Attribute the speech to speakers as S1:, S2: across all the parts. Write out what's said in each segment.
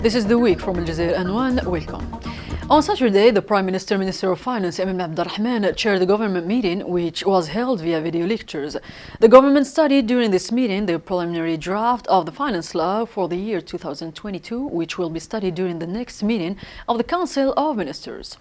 S1: This is The Week from Al Jazeera Anwan. Welcome. On Saturday, the Prime Minister, Minister of Finance, Imam Abdulrahman, chaired the government meeting, which was held via video lectures. The government studied during this meeting the preliminary draft of the finance law for the year 2022, which will be studied during the next meeting of the Council of Ministers.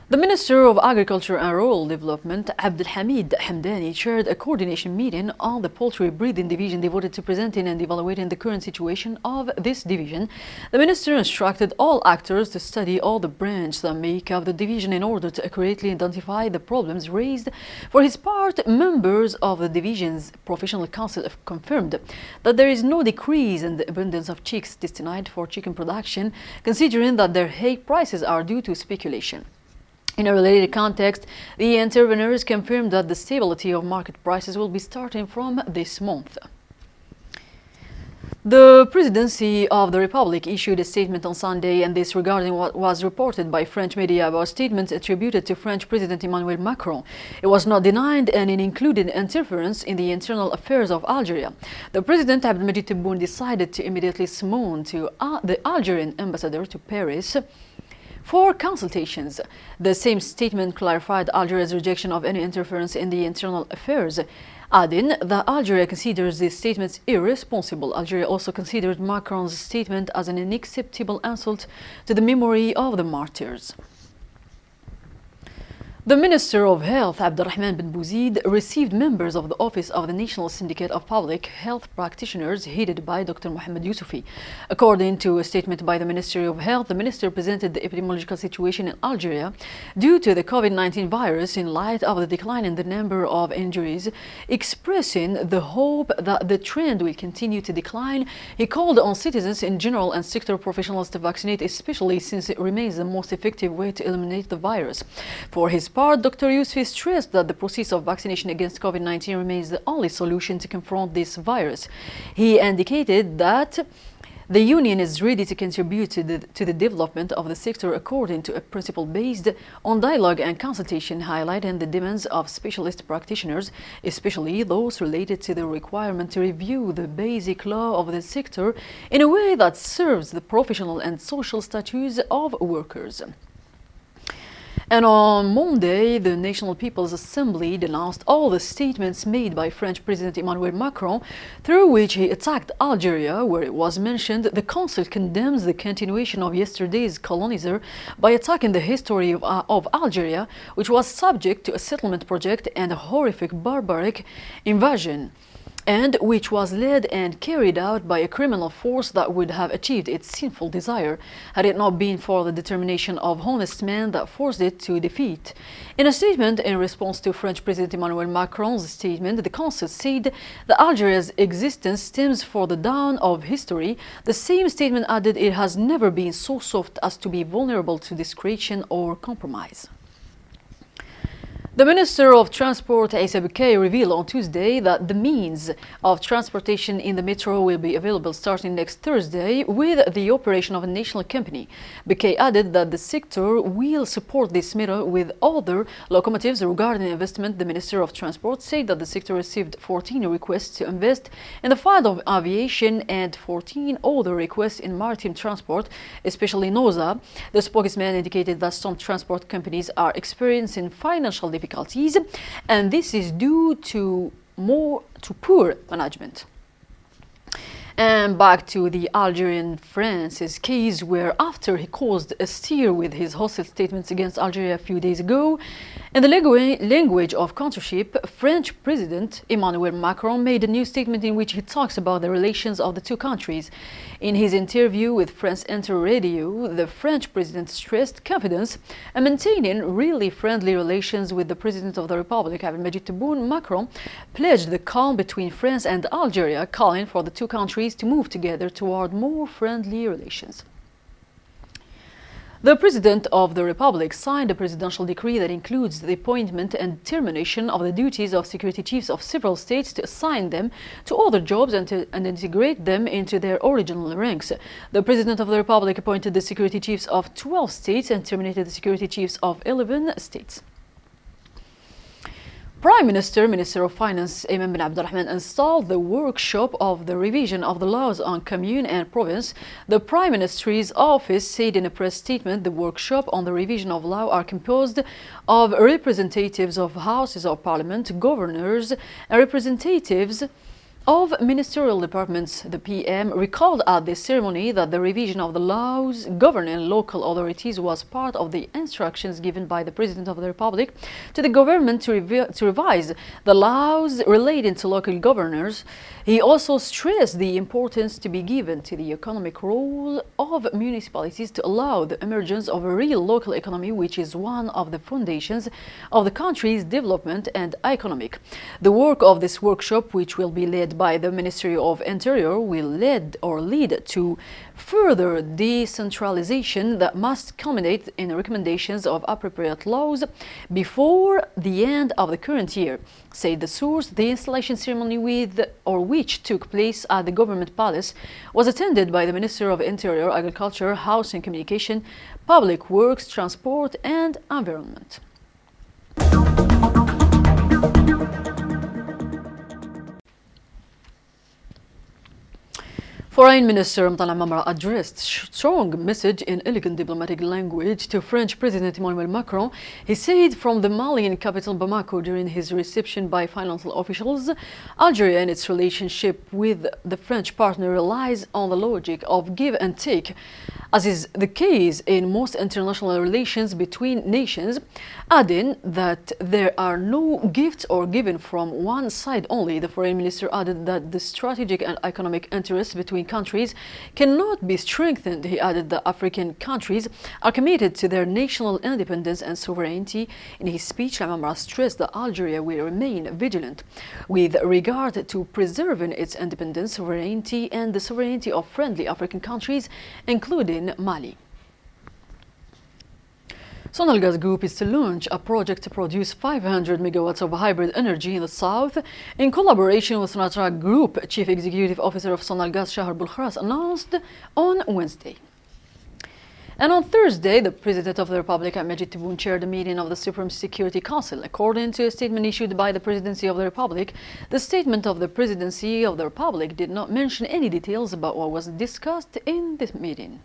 S1: The Minister of Agriculture and Rural Development, Abdelhamid Hamdani, chaired a coordination meeting on the poultry breeding division devoted to presenting and evaluating the current situation of this division. The Minister instructed all actors to study all the branches that make up the division in order to accurately identify the problems raised. For his part, members of the division's professional council have confirmed that there is no decrease in the abundance of chicks destined for chicken production, considering that their egg prices are due to speculation. In a related context, the interveners confirmed that the stability of market prices will be starting from this month. The Presidency of the Republic issued a statement on Sunday, and this regarding what was reported by French media about statements attributed to French President Emmanuel Macron. It was not denied, and it included interference in the internal affairs of Algeria. The President Abdelmadjid Tebboune decided to immediately summon to the Algerian ambassador to Paris for consultations. The same statement clarified Algeria's rejection of any interference in the internal affairs, adding that Algeria considers these statements irresponsible. Algeria also considered Macron's statement as an unacceptable insult to the memory of the martyrs. The Minister of Health, Abdulrahman bin Bouzid, received members of the Office of the National Syndicate of Public Health Practitioners headed by Dr. Mohamed Youssoufi. According to a statement by the Ministry of Health, the minister presented the epidemiological situation in Algeria due to the COVID-19 virus in light of the decline in the number of injuries, expressing the hope that the trend will continue to decline. He called on citizens in general and sector professionals to vaccinate, especially since it remains the most effective way to eliminate the virus. For his part, Dr. Youssoufi stressed that the process of vaccination against COVID-19 remains the only solution to confront this virus. He indicated that the Union is ready to contribute to the development of the sector according to a principle based on dialogue and consultation, highlighting the demands of specialist practitioners, especially those related to the requirement to review the basic law of the sector in a way that serves the professional and social status of workers. And on Monday, the National People's Assembly denounced all the statements made by French President Emmanuel Macron, through which he attacked Algeria, where it was mentioned the Council condemns the continuation of yesterday's colonizer by attacking the history of Algeria, which was subject to a settlement project and a horrific barbaric invasion, and which was led and carried out by a criminal force that would have achieved its sinful desire had it not been for the determination of honest men that forced it to defeat. In a statement in response to French President Emmanuel Macron's statement, the Council said that Algeria's existence stems from the dawn of history. The same statement added it has never been so soft as to be vulnerable to discretion or compromise. The Minister of Transport, Issa Bekkay, revealed on Tuesday that the means of transportation in the metro will be available starting next Thursday with the operation of a national company. Bekkay added that the sector will support this metro with other locomotives. Regarding investment, the Minister of Transport said that the sector received 14 requests to invest in the field of aviation and 14 other requests in maritime transport, especially NOSA. The spokesman indicated that some transport companies are experiencing financial difficulties, and this is due to poor management. And back to the Algerian France's case, where after he caused a stir with his hostile statements against Algeria a few days ago, in the language of countership, French President Emmanuel Macron made a new statement in which he talks about the relations of the two countries. In his interview with France Inter Radio, the French president stressed confidence and maintaining really friendly relations with the President of the Republic, Abdelmadjid Tebboune. Macron pledged the calm between France and Algeria, calling for the two countries to move together toward more friendly relations. The President of the Republic signed a presidential decree that includes the appointment and termination of the duties of security chiefs of several states to assign them to other jobs and integrate them into their original ranks. The President of the Republic appointed the security chiefs of 12 states and terminated the security chiefs of 11 states. Prime Minister, Minister of Finance Ayman bin Abdulrahman installed the workshop of the revision of the laws on commune and province. The Prime Minister's office said in a press statement the workshop on the revision of law are composed of representatives of houses of parliament, governors, and representatives of ministerial departments. The PM recalled at this ceremony that the revision of the laws governing local authorities was part of the instructions given by the President of the Republic to the government to revise the laws relating to local governors. He also stressed the importance to be given to the economic role of municipalities to allow the emergence of a real local economy, which is one of the foundations of the country's development and economic. The work of this workshop, which will be led by the Ministry of Interior, will lead to further decentralization that must culminate in recommendations of appropriate laws before the end of the current year, said the source. The installation ceremony which took place at the Government Palace was attended by the Minister of Interior, Agriculture, Housing, Communication, Public Works, Transport and Environment. Foreign Minister Mtala Mamra addressed strong message in elegant diplomatic language to French President Emmanuel Macron. He said from the Malian capital Bamako during his reception by financial officials, Algeria and its relationship with the French partner relies on the logic of give and take, as is the case in most international relations between nations, adding that there are no gifts or given from one side only. The foreign minister added that the strategic and economic interests between countries cannot be strengthened. He added that African countries are committed to their national independence and sovereignty. In his speech, Lamamra stressed that Algeria will remain vigilant with regard to preserving its independence, sovereignty, and the sovereignty of friendly African countries, including Mali. Sonalgas Group is to launch a project to produce 500 megawatts of hybrid energy in the south in collaboration with Sonatrach Group. Chief Executive Officer of Sonalgas, Shahar Bulkharas, announced on Wednesday. And on Thursday, the President of the Republic, Majid Tebboune, chaired a meeting of the Supreme Security Council. According to a statement issued by the Presidency of the Republic, the statement of the Presidency of the Republic did not mention any details about what was discussed in this meeting.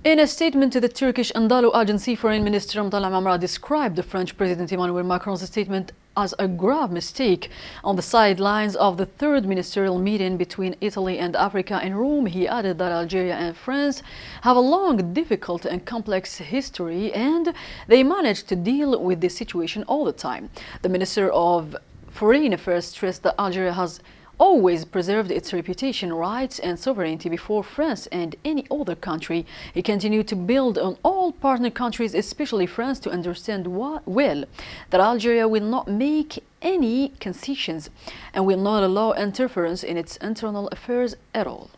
S1: In a statement to the Turkish Anadolu Agency, Foreign Minister Mtala Mamra described the French President Emmanuel Macron's statement as a grave mistake. On the sidelines of the third ministerial meeting between Italy and Africa in Rome, he added that Algeria and France have a long, difficult and complex history, and they manage to deal with this situation all the time. The Minister of Foreign Affairs stressed that Algeria has always preserved its reputation, rights and sovereignty before France and any other country. He continued to build on all partner countries, especially France, to understand well that Algeria will not make any concessions and will not allow interference in its internal affairs at all.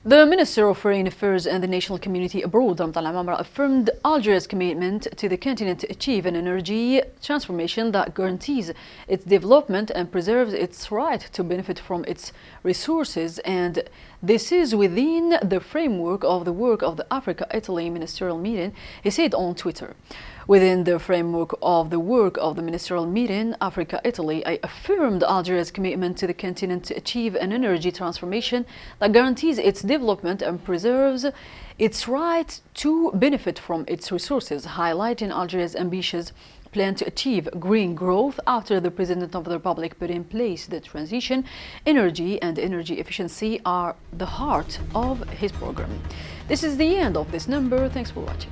S1: The Minister of Foreign Affairs and the National Community Abroad, Mtala Mamra, affirmed Algeria's commitment to the continent to achieve an energy transformation that guarantees its development and preserves its right to benefit from its resources, and this is within the framework of the work of the Africa-Italy ministerial meeting, he said on Twitter. Within the framework of the work of the ministerial meeting, Africa-Italy, I affirmed Algeria's commitment to the continent to achieve an energy transformation that guarantees its development and preserves its right to benefit from its resources, highlighting Algeria's ambitious plan to achieve green growth after the President of the Republic put in place the transition. Energy and energy efficiency are the heart of his program. This is the end of this number. Thanks for watching.